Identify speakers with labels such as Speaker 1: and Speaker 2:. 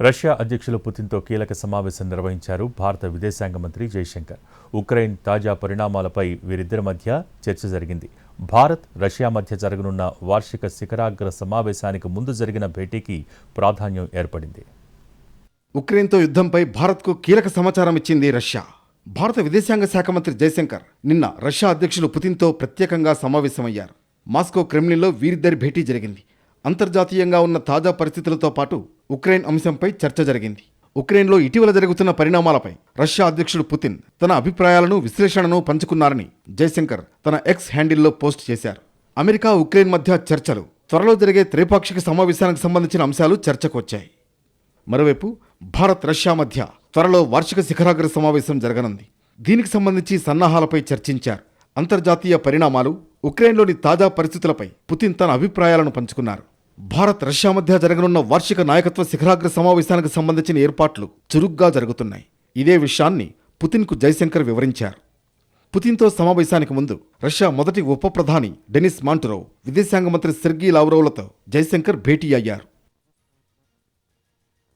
Speaker 1: Russia అధ్యక్షులు పుతిన్తో కీలక సమావేశం నిర్వహించారు భారత విదేశాంగ మంత్రి జయశంకర్. ఉక్రెయిన్ తాజా పరిణామాలపై వీరిద్దరి మధ్య చర్చ జరిగింది. భారత్, రష్యా మధ్య జరగనున్న వార్షిక శిఖరాగ్ర సమావేశానికి ముందు జరిగిన భేటీకి ప్రాధాన్యం ఏర్పడింది.
Speaker 2: ఉక్రెయిన్తో యుద్ధంపై భారత్కు కీలక సమాచారం ఇచ్చింది రష్యా. భారత విదేశాంగ శాఖ మంత్రి జయశంకర్ నిన్న రష్యా అధ్యక్షులు పుతిన్తో ప్రత్యేకంగా సమావేశమయ్యారు. మాస్కో క్రెమ్లిన్లో వీరిద్దరి భేటీ జరిగింది. అంతర్జాతీయంగా ఉన్న తాజా పరిస్థితులతో పాటు ఉక్రెయిన్ అంశంపై చర్చ జరిగింది. ఉక్రెయిన్లో ఇటీవల జరుగుతున్న పరిణామాలపై రష్యా అధ్యక్షుడు పుతిన్ తన అభిప్రాయాలను, విశ్లేషణను పంచుకున్నారని జయశంకర్ తన ఎక్స్ హ్యాండిల్లో పోస్ట్ చేశారు. అమెరికా, ఉక్రెయిన్ మధ్య చర్చలు, త్వరలో జరిగే త్రైపాక్షిక సమావేశానికి సంబంధించిన అంశాలు చర్చకు వచ్చాయి. మరోవైపు భారత్, రష్యా మధ్య త్వరలో వార్షిక శిఖరాగ్ర సమావేశం జరగనుంది. దీనికి సంబంధించి సన్నాహాలపై చర్చించారు. అంతర్జాతీయ పరిణామాలు, ఉక్రెయిన్లోని తాజా పరిస్థితులపై పుతిన్ తన అభిప్రాయాలను పంచుకున్నారు. భారత్, రష్యా మధ్య జరగనున్న వార్షిక నాయకత్వ శిఖరాగ్ర సమావేశానికి సంబంధించిన ఏర్పాట్లు చురుగ్గా జరుగుతున్నాయి. ఇదే విషయాన్ని పుతిన్కు జయశంకర్ వివరించారు. పుతిన్తో సమావేశానికి ముందు రష్యా మొదటి ఉప ప్రధాని డెనిస్ మాంటురోవ్, విదేశాంగ మంత్రి సెర్గీ లావ్రోవ్లతో జయశంకర్ భేటీ అయ్యారు.